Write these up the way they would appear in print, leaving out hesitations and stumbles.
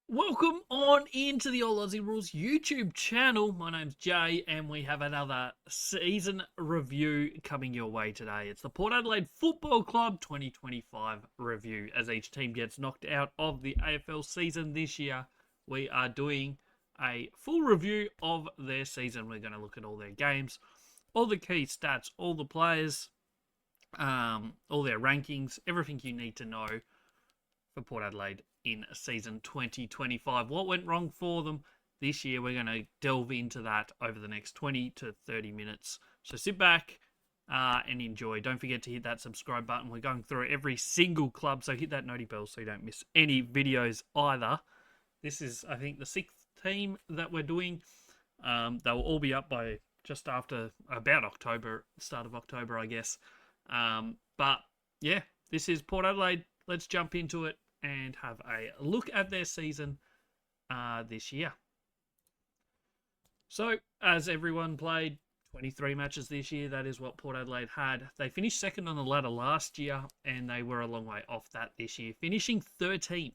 Welcome on into the All Aussie Rules YouTube channel. My name's Jay, and we have another season review coming your way today. It's the Port Adelaide Football Club 2025 review. As each team gets knocked out of the AFL season this year, we are doing a full review of their season. We're going to look at all their games, all the key stats, all the players, all their rankings, everything you need to know for Port Adelaide in season 2025. What went wrong for them this year? We're going to delve into that over the next 20 to 30 minutes. So sit back and enjoy. Don't forget to hit that subscribe button. We're going through every single club, so hit that noti bell so you don't miss any videos either. This is, I think, the sixth team that we're doing. They'll all be up by just after about October, start of October, I guess. But yeah, this is Port Adelaide. Let's jump into it and have a look at their season this year. So, as everyone played 23 matches this year, that is what Port Adelaide had. They finished second on the ladder last year, and they were a long way off that this year, finishing 13th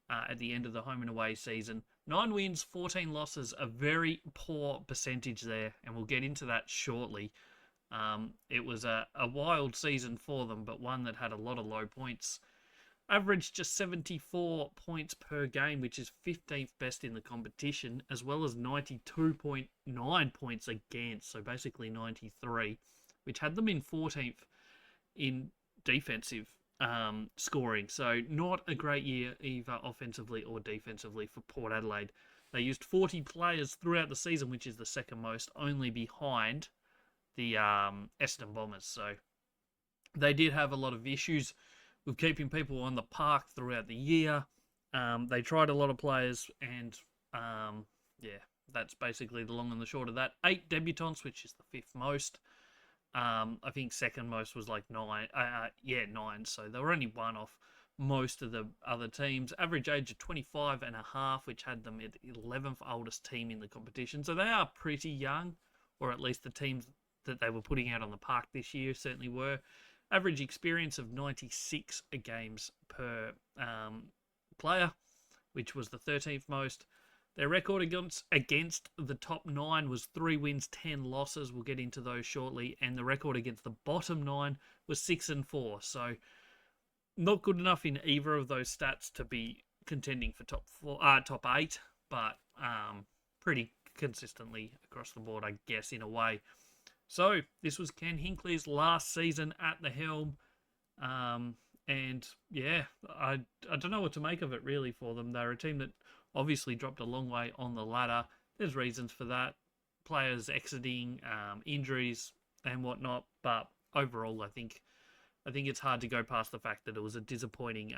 at the end of the home and away season. 9 wins, 14 losses, a very poor percentage there, and we'll get into that shortly. It was a wild season for them, but one that had a lot of low points. Averaged just 74 points per game, which is 15th best in the competition, as well as 92.9 points against, so basically 93, which had them in 14th in defensive scoring. So not a great year either offensively or defensively for Port Adelaide. They used 40 players throughout the season, which is the second most, only behind the Essendon Bombers. So they did have a lot of issues with keeping people on the park throughout the year. They tried a lot of players, and yeah, that's basically the long and the short of that. 8 debutants, which is the fifth most. I think second most was like 9. 9. So they were only one off most of the other teams. Average age of 25 and a half, which had them at 11th oldest team in the competition. So they are pretty young, or at least the teams that they were putting out on the park this year certainly were. Average experience of 96 games per player, which was the 13th most. Their record against the top 9 was 3 wins, 10 losses. We'll get into those shortly. And the record against the bottom 9 was 6-4. So not good enough in either of those stats to be contending for top 8, but pretty consistently across the board, I guess, in a way. So this was Ken Hinckley's last season at the helm. And yeah, I don't know what to make of it really for them. They're a team that obviously dropped a long way on the ladder. There's reasons for that. Players exiting, injuries and whatnot. But overall, I think it's hard to go past the fact that it was a disappointing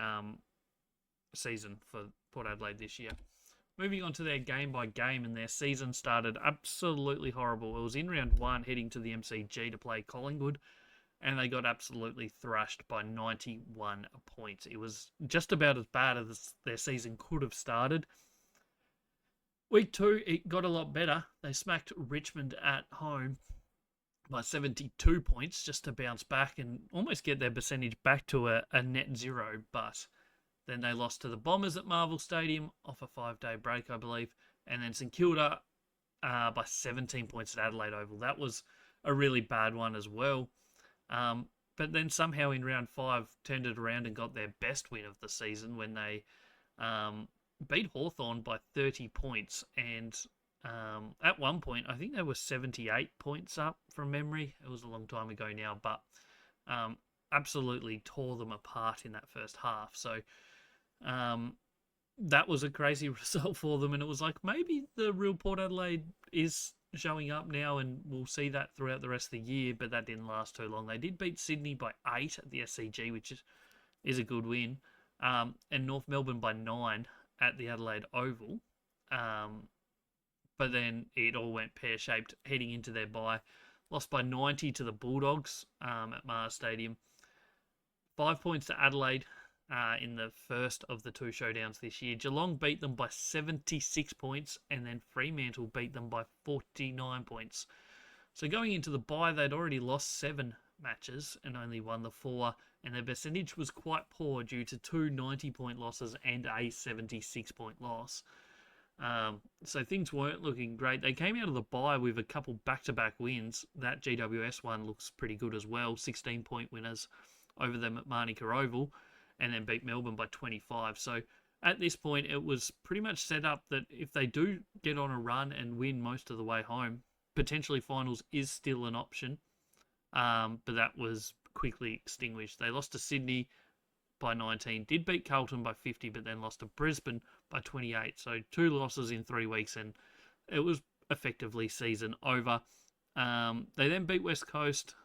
season for Port Adelaide this year. Moving on to their game by game, and their season started absolutely horrible. It was in round 1 heading to the MCG to play Collingwood, and they got absolutely thrashed by 91 points. It was just about as bad as their season could have started. Week 2, it got a lot better. They smacked Richmond at home by 72 points just to bounce back and almost get their percentage back to a net zero, but then they lost to the Bombers at Marvel Stadium off a 5-day break, I believe. And then St Kilda by 17 points at Adelaide Oval. That was a really bad one as well. But then somehow in round 5 turned it around and got their best win of the season when they beat Hawthorn by 30 points. And at one point, I think they were 78 points up from memory. It was a long time ago now, but absolutely tore them apart in that first half. So that was a crazy result for them, and it was like maybe the real Port Adelaide is showing up now, and we'll see that throughout the rest of the year, but that didn't last too long. They did beat Sydney by 8 at the SCG, which is a good win, and North Melbourne by 9 at the Adelaide Oval, but then it all went pear-shaped heading into their bye. Lost by 90 to the Bulldogs at Mars Stadium. 5 points to Adelaide in the first of the 2 showdowns this year. Geelong beat them by 76 points, and then Fremantle beat them by 49 points. So going into the bye, they'd already lost 7 matches and only won the 4, and their percentage was quite poor due to two 90-point losses and a 76-point loss. So things weren't looking great. They came out of the bye with a couple back-to-back wins. That GWS one looks pretty good as well. 16-point winners over them at Manuka Oval, and then beat Melbourne by 25. So at this point, it was pretty much set up that if they do get on a run and win most of the way home, potentially finals is still an option. But that was quickly extinguished. They lost to Sydney by 19, did beat Carlton by 50, but then lost to Brisbane by 28. So 2 losses in 3 weeks, and it was effectively season over. They then beat West Coast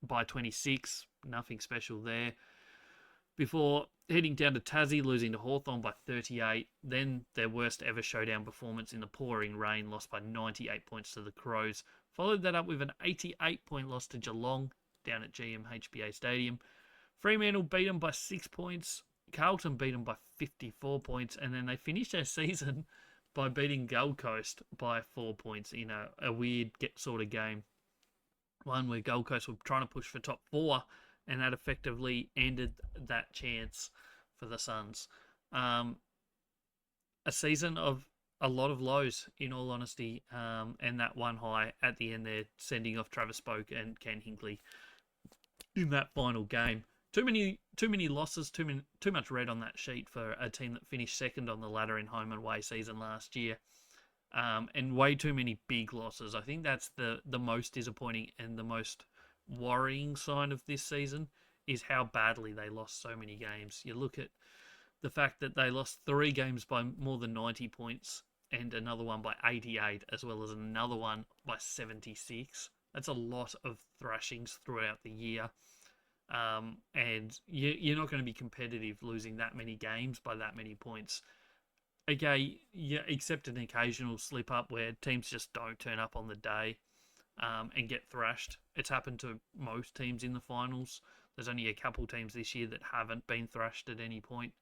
by 26, nothing special there. Before heading down to Tassie, losing to Hawthorn by 38. Then their worst ever showdown performance in the pouring rain, lost by 98 points to the Crows. Followed that up with an 88-point loss to Geelong down at GMHBA Stadium. Fremantle beat them by 6 points. Carlton beat them by 54 points. And then they finished their season by beating Gold Coast by 4 points in a weird sort of game. One where Gold Coast were trying to push for top 4, and that effectively ended that chance for the Suns. A season of a lot of lows, in all honesty, and that one high at the end there, sending off Travis Spoke and Ken Hinkley in that final game. Too many losses, too much red on that sheet for a team that finished second on the ladder in home and away season last year. And way too many big losses. I think that's the most disappointing and the most worrying sign of this season is how badly they lost so many games. You look at the fact that they lost 3 games by more than 90 points and another one by 88, as well as another one by 76. That's a lot of thrashings throughout the year. And you're not going to be competitive losing that many games by that many points. Okay, yeah, except an occasional slip up where teams just don't turn up on the day and get thrashed. It's happened to most teams in the finals. There's only a couple teams this year that haven't been thrashed at any point.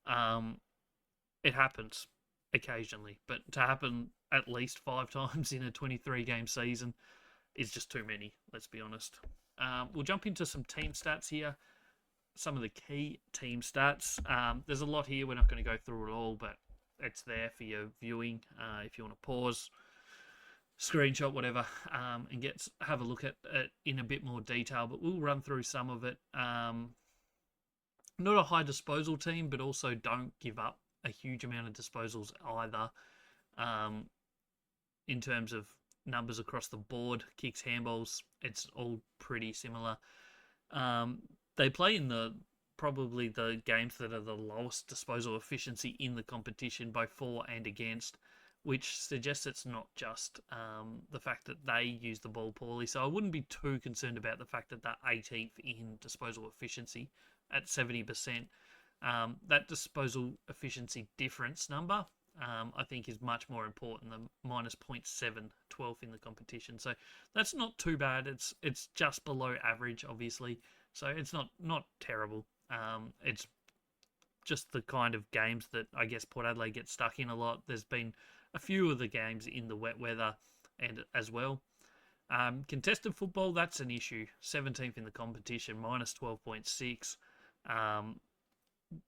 It happens occasionally, but to happen at least 5 times in a 23-game season is just too many, let's be honest. We'll jump into some team stats here. Some of the key team stats. There's a lot here. We're not going to go through it all, but it's there for your viewing. If you want to pause, screenshot, whatever, and have a look at it in a bit more detail, but we'll run through some of it. Not a high disposal team, but also don't give up a huge amount of disposals either. In terms of numbers across the board, kicks, handballs, it's all pretty similar. They play in probably the games that are the lowest disposal efficiency in the competition, both for and against, which suggests it's not just the fact that they use the ball poorly. So I wouldn't be too concerned about the fact that they're 18th in disposal efficiency at 70%. That disposal efficiency difference number, I think, is much more important than minus 0.7, 12th in the competition. So that's not too bad. It's just below average, obviously. So it's not terrible. It's just the kind of games that I guess Port Adelaide gets stuck in a lot. There's been a few of the games in the wet weather and as well. Contested football, that's an issue. 17th in the competition, minus 12.6.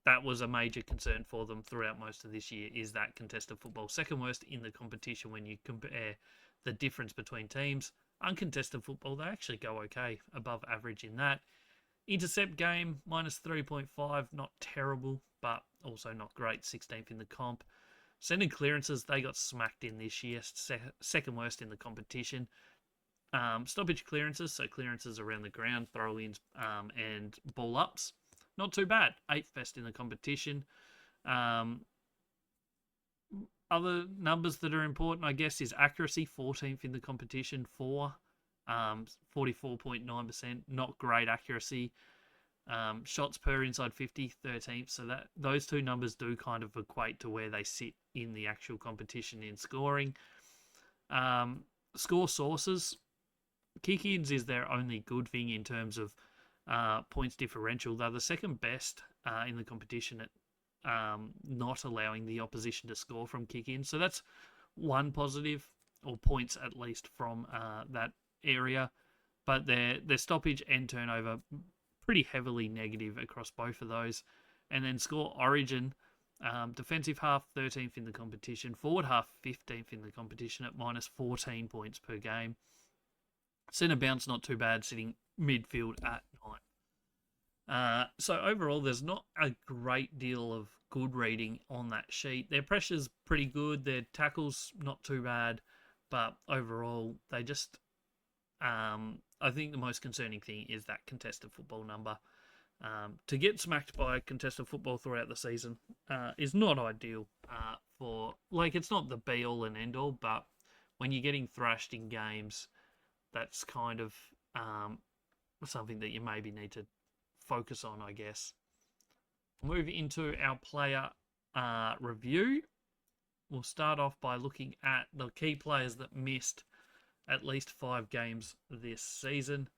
That was a major concern for them throughout most of this year, is that contested football. Second worst in the competition when you compare the difference between teams. Uncontested football, they actually go okay, above average in that. Intercept game, minus 3.5, not terrible, but also not great, 16th in the comp. Centered clearances, they got smacked in this year, second worst in the competition. Stoppage clearances, so clearances around the ground, throw-ins, and ball-ups, not too bad, 8th best in the competition. Other numbers that are important, I guess, is accuracy, 14th in the competition, 44.9%, not great accuracy. Shots per inside 50, 13th. So that those two numbers do kind of equate to where they sit in the actual competition in scoring. Score sources. Kick-ins is their only good thing in terms of points differential. They're the second best in the competition at not allowing the opposition to score from kick-ins. So that's one positive, or points at least from that area. But their stoppage and turnover pretty heavily negative across both of those. And then score Origin, defensive half 13th in the competition, forward half 15th in the competition at minus 14 points per game. Centre bounce not too bad, sitting midfield at 9. So overall, there's not a great deal of good reading on that sheet. Their pressure's pretty good. Their tackle's not too bad. But overall, they just... I think the most concerning thing is that contested football number. To get smacked by contested football throughout the season is not ideal for... Like, it's not the be-all and end-all, but when you're getting thrashed in games, that's kind of something that you maybe need to focus on, I guess. Move into our player review. We'll start off by looking at the key players that missed at least 5 games this season.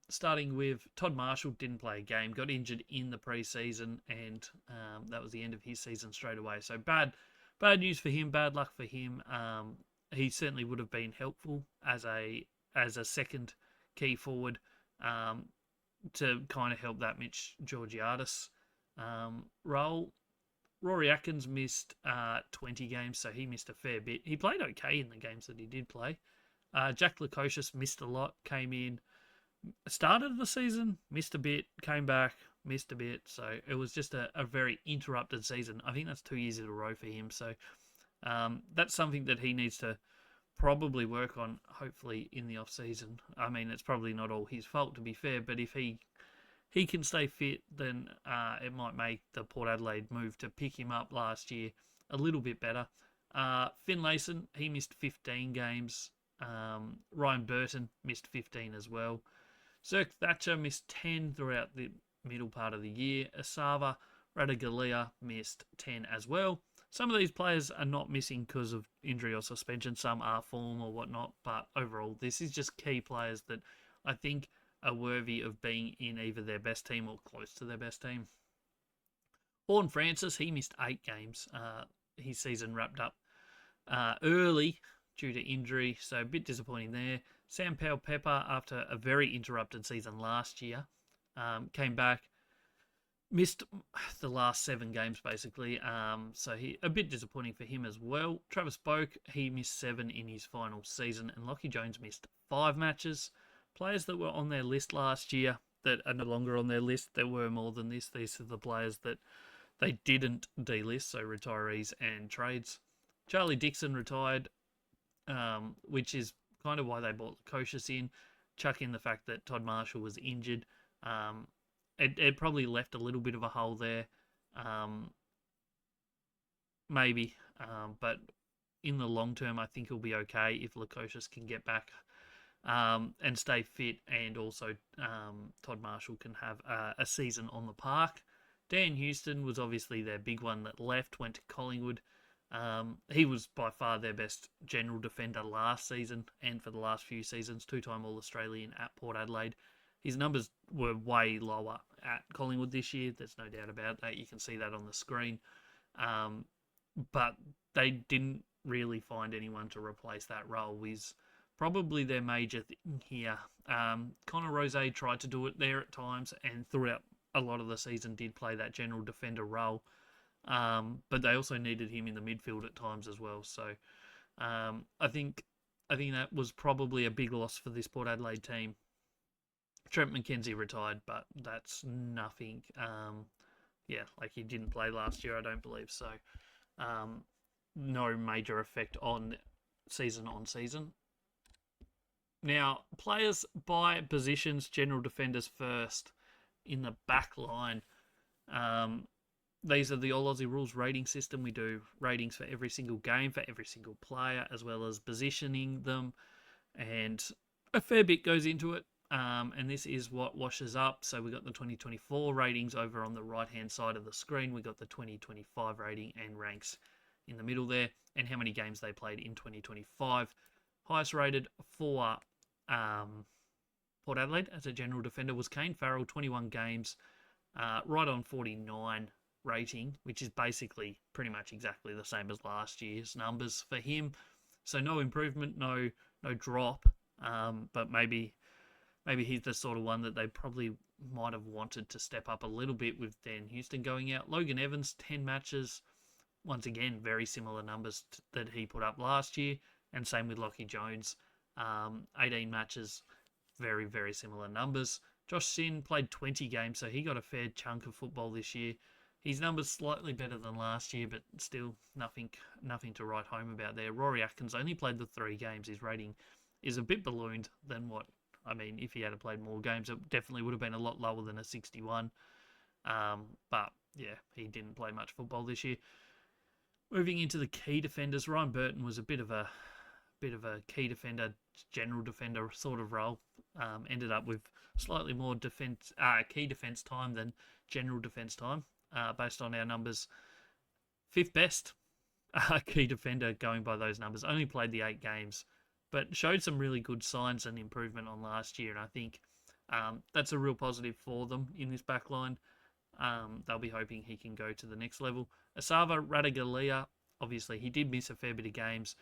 Starting with Todd Marshall, didn't play a game, got injured in the preseason, and that was the end of his season straight away. So bad news for him, bad luck for him. He certainly would have been helpful as a second key forward to kind of help that Mitch Georgiadis role. Rory Atkins missed 20 games, so he missed a fair bit. He played okay in the games that he did play. Jack Lukosius missed a lot, came in, started the season, missed a bit, came back, missed a bit. So it was just a very interrupted season. I think that's 2 years in a row for him. So that's something that he needs to probably work on, hopefully, in the off-season. I mean, it's probably not all his fault, to be fair, but if he can stay fit, then it might make the Port Adelaide move to pick him up last year a little bit better. Finlayson, he missed 15 games. Ryan Burton missed 15 as well. Zirk Thatcher missed 10 throughout the middle part of the year. Asava Radaglia missed 10 as well. Some of these players are not missing because of injury or suspension. Some are form or whatnot. But overall, this is just key players that I think are worthy of being in either their best team or close to their best team. Horn Francis, he missed 8 games. His season wrapped up early due to injury, so a bit disappointing there. Sam Powell-Pepper, after a very interrupted season last year, came back, missed the last 7 games basically, so a bit disappointing for him as well. Travis Boak, he missed 7 in his final season, and Lockie Jones missed 5 matches. Players that were on their list last year that are no longer on their list, there were more than this. These are the players that they didn't delist, so retirees and trades. Charlie Dixon retired, which is kind of why they brought Lukosius in, chuck in the fact that Todd Marshall was injured. It probably left a little bit of a hole there, maybe, but in the long term, I think he'll be okay if Lukosius can get back and stay fit, and also Todd Marshall can have a season on the park. Dan Houston was obviously their big one that left, went to Collingwood. He was by far their best general defender last season and for the last few seasons, 2-time All-Australian at Port Adelaide. His numbers were way lower at Collingwood this year, there's no doubt about that. You can see that on the screen. But they didn't really find anyone to replace that role. He's probably their major thing here. Connor Rose tried to do it there at times, and throughout a lot of the season did play that general defender role. But they also needed him in the midfield at times as well. So I think that was probably a big loss for this Port Adelaide team. Trent McKenzie retired, but that's nothing. Like he didn't play last year, I don't believe. So no major effect on season. Now, players by positions, general defenders first in the back line. These are the All Aussie Rules rating system. We do ratings for every single game, for every single player, as well as positioning them. And a fair bit goes into it. And this is what washes up. So we got the 2024 ratings over on the right-hand side of the screen. We got the 2025 rating and ranks in the middle there, and how many games they played in 2025. Highest rated for Port Adelaide as a general defender was Kane Farrell, 21 games, right on 49 rating, which is basically pretty much exactly the same as last year's numbers for him. So no improvement, no drop, but maybe he's the sort of one that they probably might have wanted to step up a little bit with Dan Houston going out. Logan Evans, 10 matches. Once again, very similar numbers that he put up last year. And same with Lockie Jones, 18 matches, very, very similar numbers. Josh Sin played 20 games, so he got a fair chunk of football this year. His numbers slightly better than last year, but still nothing to write home about there. Rory Atkins only played the 3 games. His rating is a bit ballooned than what, I mean, if he had played more games, it definitely would have been a lot lower than a 61. But yeah, he didn't play much football this year. Moving into the key defenders, Ryan Burton was a bit of a key defender, general defender sort of role. Ended up with slightly more key defense time than general defense time, based on our numbers. 5th best key defender going by those numbers. Only played the 8 games, but showed some really good signs and improvement on last year. And I think that's a real positive for them in this back line. They'll be hoping he can go to the next level. Asava Radaglia, obviously he did miss a fair bit of games,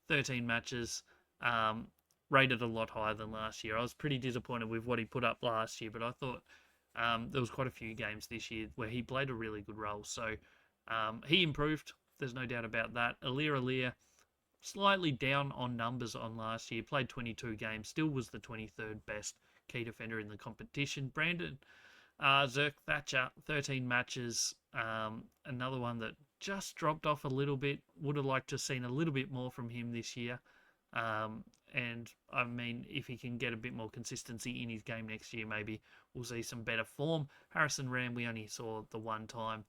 13 matches, rated a lot higher than last year. I was pretty disappointed with what he put up last year, but I thought there was quite a few games this year where he played a really good role. So he improved, there's no doubt about that. Alir, slightly down on numbers on last year, played 22 games, still was the 23rd best key defender in the competition. Brandon Zerk Thatcher, 13 matches, another one that just dropped off a little bit. Would have liked to have seen a little bit more from him this year. And I mean, if he can get a bit more consistency in his game next year, maybe we'll see some better form. Harrison Ram, we only saw the one time,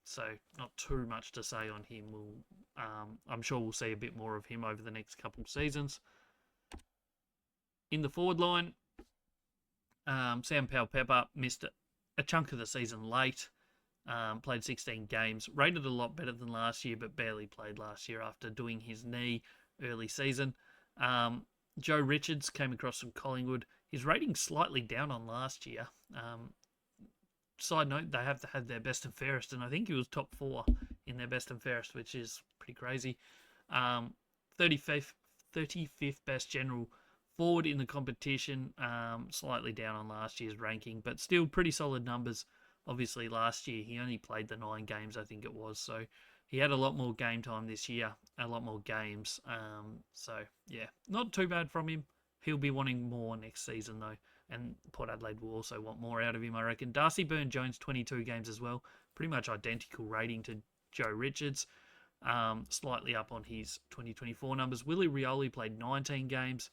so not too much to say on him. I'm sure we'll see a bit more of him over the next couple of seasons. In the forward line, Sam Powell-Pepper missed a chunk of the season late. Played 16 games, rated a lot better than last year, but barely played last year after doing his knee early season. Joe Richards came across from Collingwood. His rating's slightly down on last year. Side note, they have had their best and fairest, and I think he was top 4 in their best and fairest, which is pretty crazy. 35th best general forward in the competition, slightly down on last year's ranking, but still pretty solid numbers. Obviously, last year he only played the 9 games, I think it was, so he had a lot more game time this year, a lot more games. So, yeah, not too bad from him. He'll be wanting more next season, though, and Port Adelaide will also want more out of him, I reckon. Darcy Byrne-Jones, 22 games as well. Pretty much identical rating to Joe Richards. Slightly up on his 2024 numbers. Willie Rioli played 19 games.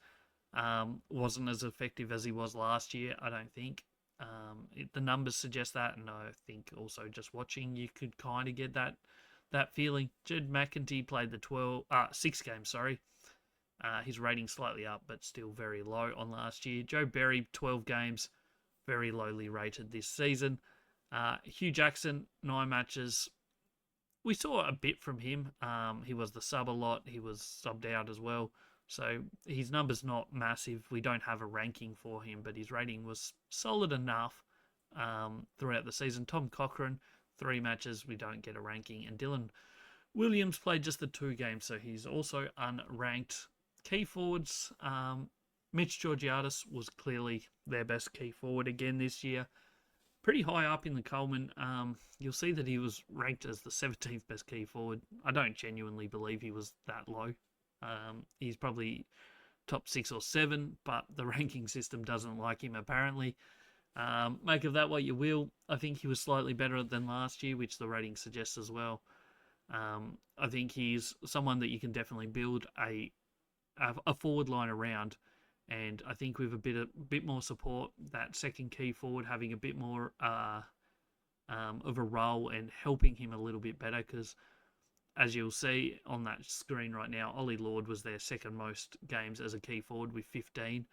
Wasn't as effective as he was last year, I don't think. The numbers suggest that, and I think also just watching, you could kind of get that feeling. Jed McEntee played the 6 games, sorry. His rating slightly up, but still very low on last year. Joe Berry, 12 games, very lowly rated this season. Hugh Jackson, 9 matches. We saw a bit from him. He was the sub a lot. He was subbed out as well. So his number's not massive. We don't have a ranking for him, but his rating was solid enough throughout the season. Tom Cochrane, 3 matches. We don't get a ranking. And Dylan Williams played just the 2 games, so he's also unranked. Key forwards, Mitch Georgiadis was clearly their best key forward again this year. Pretty high up in the Coleman. You'll see that he was ranked as the 17th best key forward. I don't genuinely believe he was that low. He's probably top 6 or 7, but the ranking system doesn't like him apparently. Make of that what you will. I think he was slightly better than last year, which the rating suggests as well. I think he's someone that you can definitely build a forward line around, and I think with a bit more support, that second key forward having a bit more of a role and helping him a little bit better, because as you'll see on that screen right now, Ollie Lord was their second most games as a key forward with 15,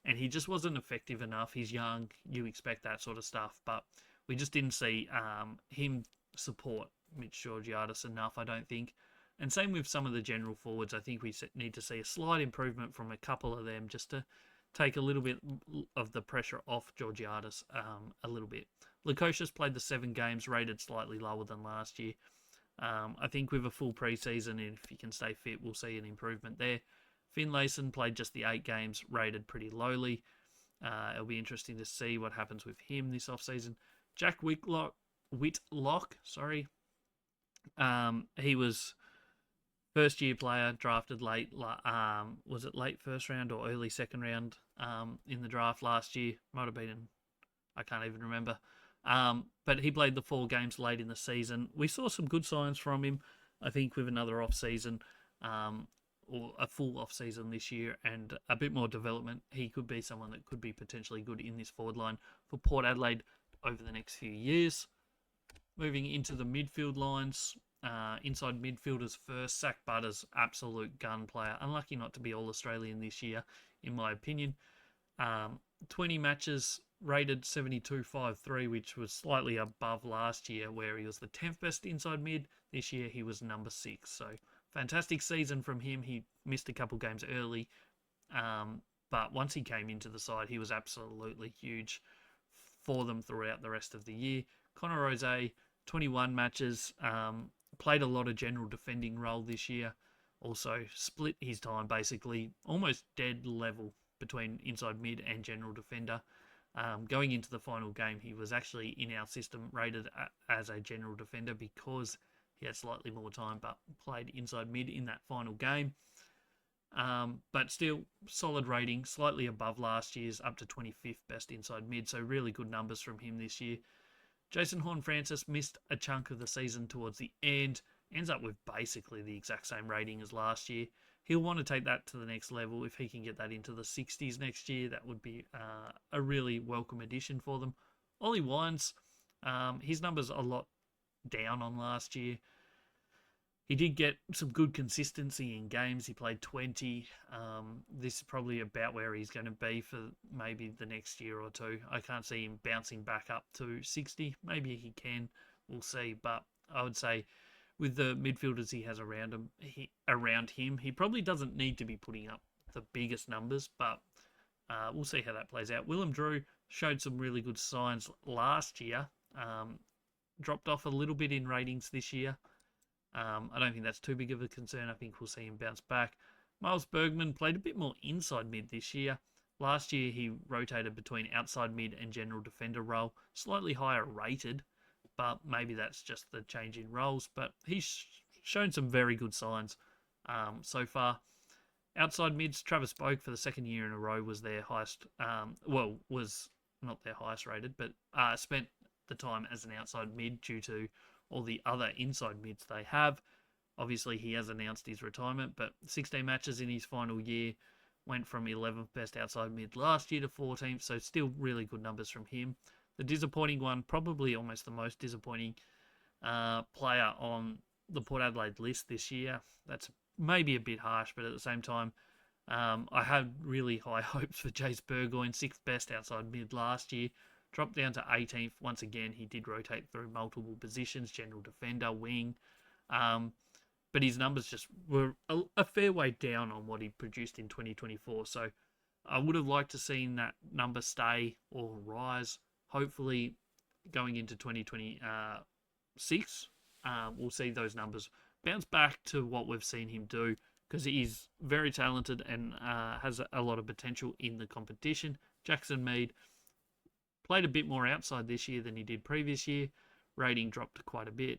and he just wasn't effective enough. He's young, you expect that sort of stuff, but we just didn't see him support Mitch Georgiadis enough, I don't think. And same with some of the general forwards. I think we need to see a slight improvement from a couple of them just to take a little bit of the pressure off Georgiadis a little bit. Lukosius played the 7 games, rated slightly lower than last year. I think with a full preseason, and if he can stay fit, we'll see an improvement there. Finlayson played just the 8 games, rated pretty lowly. It'll be interesting to see what happens with him this offseason. Jack Whitlock, sorry. He was first year player, drafted late. Was it late first round or early second round in the draft last year? Might have been, I can't even remember. But he played the 4 games late in the season. We saw some good signs from him, I think, with another off season, or a full off season this year, and a bit more development. He could be someone that could be potentially good in this forward line for Port Adelaide over the next few years. Moving into the midfield lines, inside midfielders first. Zach Butters, absolute gun player. Unlucky not to be All-Australian this year, in my opinion. 20 matches, rated 72.53, which was slightly above last year, where he was the 10th best inside mid. This year he was number 6. So fantastic season from him. He missed a couple games early, but once he came into the side, he was absolutely huge for them throughout the rest of the year. Connor Rose, 21 matches, played a lot of general defending role this year. Also split his time basically almost dead level between inside mid and general defender. Going into the final game, he was actually in our system rated as a general defender because he had slightly more time, but played inside mid in that final game. But still, solid rating, slightly above last year's, up to 25th best inside mid, so really good numbers from him this year. Jason Horne-Francis missed a chunk of the season towards the end, ends up with basically the exact same rating as last year. He'll want to take that to the next level. If he can get that into the 60s next year, that would be a really welcome addition for them. Ollie Wines, his numbers are a lot down on last year. He did get some good consistency in games. He played 20. This is probably about where he's going to be for maybe the next year or two. I can't see him bouncing back up to 60. Maybe he can. We'll see. But I would say with the midfielders he has around him, he probably doesn't need to be putting up the biggest numbers, but we'll see how that plays out. Willem Drew showed some really good signs last year. Dropped off a little bit in ratings this year. I don't think that's too big of a concern. I think we'll see him bounce back. Miles Bergman played a bit more inside mid this year. Last year, he rotated between outside mid and general defender role, slightly higher rated, but maybe that's just the change in roles. But he's shown some very good signs so far. Outside mids, Travis Boak for the second year in a row was their highest, was not their highest rated, but spent the time as an outside mid due to all the other inside mids they have. Obviously, he has announced his retirement, but 16 matches in his final year, went from 11th best outside mid last year to 14th, so still really good numbers from him. The disappointing one, probably almost the most disappointing player on the Port Adelaide list this year. That's maybe a bit harsh, but at the same time, I had really high hopes for Jace Burgoyne, 6th best outside mid last year. Dropped down to 18th. Once again, he did rotate through multiple positions, general defender, wing. But his numbers just were a fair way down on what he produced in 2024. So I would have liked to seen that number stay or rise. Hopefully, going into 2026, we'll see those numbers bounce back to what we've seen him do, because he's very talented and has a lot of potential in the competition. Jackson Mead played a bit more outside this year than he did previous year. Rating dropped quite a bit.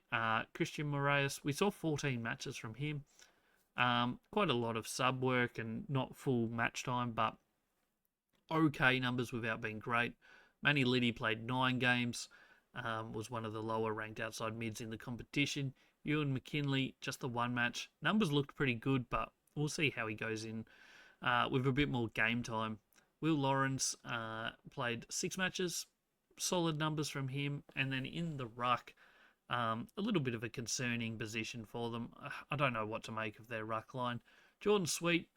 Christian Moraes, we saw 14 matches from him. Quite a lot of sub work and not full match time, but okay numbers without being great. Manny Liddy played 9 games, was one of the lower ranked outside mids in the competition. Ewan McKinley, just the 1 match. Numbers looked pretty good, but we'll see how he goes in with a bit more game time. Will Lawrence played 6 matches, solid numbers from him. And then in the ruck, a little bit of a concerning position for them. I don't know what to make of their ruck line. Jordan Sweet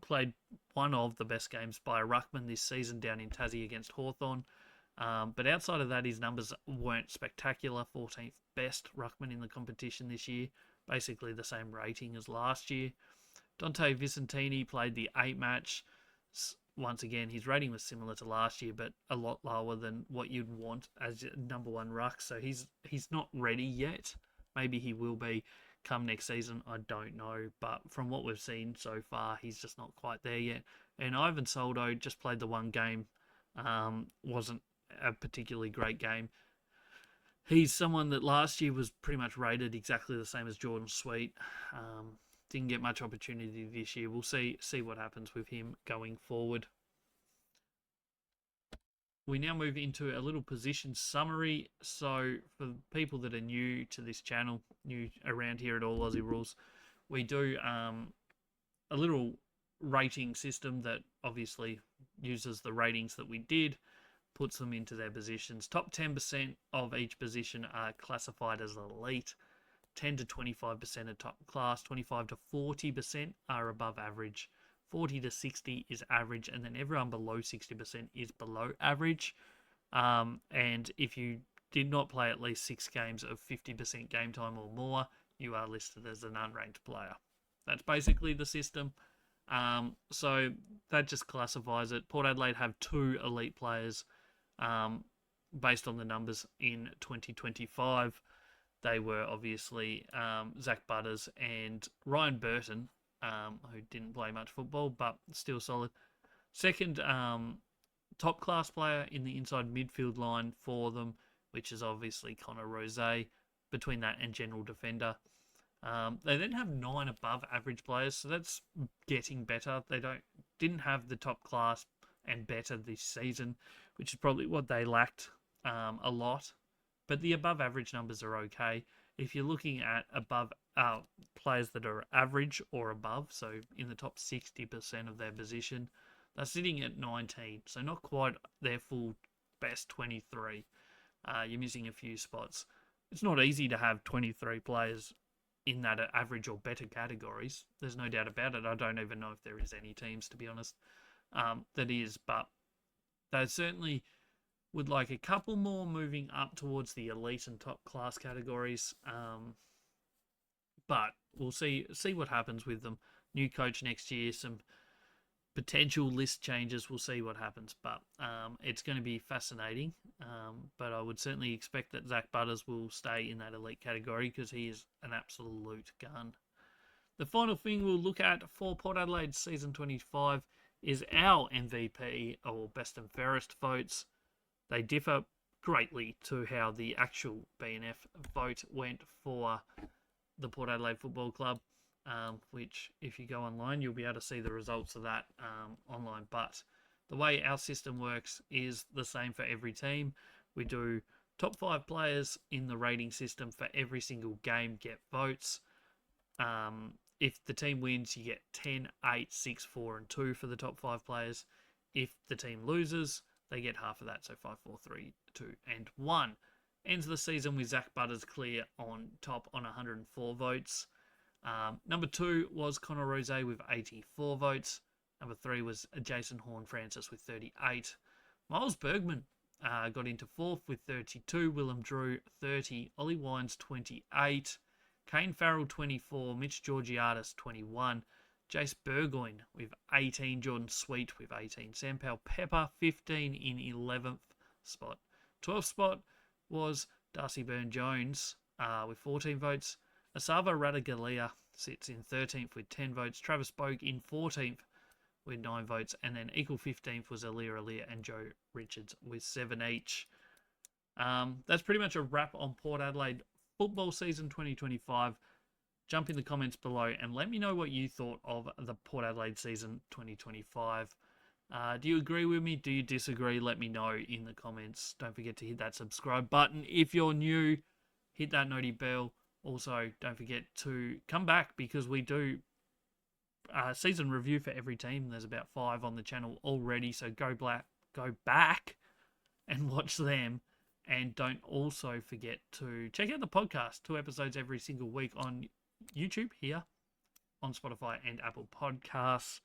played one of the best games by a ruckman this season down in Tassie against Hawthorn. But outside of that, his numbers weren't spectacular. 14th best ruckman in the competition this year. Basically the same rating as last year. Dante Vicentini played the 8 match. Once again, his rating was similar to last year, but a lot lower than what you'd want as number 1 ruck. So he's not ready yet. Maybe he will be come next season. I don't know. But from what we've seen so far, he's just not quite there yet. And Ivan Soldo just played the 1 game Wasn't a particularly great game. He's someone that last year was pretty much rated exactly the same as Jordan Sweet. Didn't get much opportunity this year. We'll see what happens with him going forward. We now move into a little position summary. So for people that are new to this channel, new around here at All Aussie Rules, we do a little rating system that obviously uses the ratings that we did, puts them into their positions. Top 10% of each position are classified as elite. 10 to 25% are top class. 25 to 40% are above average. 40 to 60 is average, and then everyone below 60% is below average. And if you did not play at least 6 games of 50% game time or more, you are listed as an unranked player. That's basically the system. So that just classifies it. Port Adelaide have 2 elite players based on the numbers in 2025. They were obviously Zach Butters and Ryan Burton, who didn't play much football, but still solid. Second top class player in the inside midfield line for them, which is obviously Connor Rosé, between that and general defender. They then have 9 above average players, so that's getting better. They didn't have the top class and better this season, which is probably what they lacked a lot. But the above average numbers are okay. If you're looking at above players that are average or above, so in the top 60% of their position, they're sitting at 19, so not quite their full best 23. You're missing a few spots. It's not easy to have 23 players in that average or better categories. There's no doubt about it. I don't even know if there is any teams, to be honest, that is. But they certainly would like a couple more moving up towards the elite and top class categories. But we'll see what happens with them. New coach next year, some potential list changes. We'll see what happens. But it's going to be fascinating. But I would certainly expect that Zach Butters will stay in that elite category because he is an absolute gun. The final thing we'll look at for Port Adelaide season 25 is our MVP or best and fairest votes. They differ greatly to how the actual BNF vote went for the Port Adelaide Football Club, which if you go online, you'll be able to see the results of that online. But the way our system works is the same for every team. We do top 5 players in the rating system for every single game get votes. If the team wins, you get 10, 8, 6, 4, and 2 for the top 5 players. If the team loses, they get half of that, so 5, 4, 3, 2, and 1. Ends the season with Zach Butters clear on top on 104 votes. Number 2 was Connor Rosé with 84 votes. Number 3 was Jason Horne-Francis with 38. Miles Bergman got into 4th with 32. Willem Drew, 30. Ollie Wines, 28. Kane Farrell, 24. Mitch Georgiadis, 21. Jace Burgoyne with 18. Jordan Sweet with 18. Sam Powell-Pepper, 15 in 11th spot. 12th spot was Darcy Byrne-Jones with 14 votes. Asava Radaglia sits in 13th with 10 votes. Travis Boak in 14th with 9 votes. And then equal 15th was Alia and Joe Richards with 7 each. That's pretty much a wrap on Port Adelaide football season 2025. Jump in the comments below and let me know what you thought of the Port Adelaide season 2025. Do you agree with me? Do you disagree? Let me know in the comments. Don't forget to hit that subscribe button. If you're new, hit that noti bell. Also, don't forget to come back because we do season review for every team. There's about 5 on the channel already, so go back and watch them. And don't also forget to check out the podcast. 2 episodes every single week on YouTube here, on Spotify and Apple Podcasts.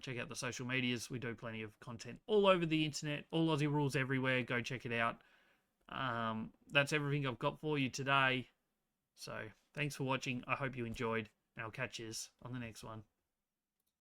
Check out the social medias. We do plenty of content all over the internet. All Aussie Rules everywhere. Go check it out. That's everything I've got for you today. So thanks for watching. I hope you enjoyed. And I'll catch you on the next one.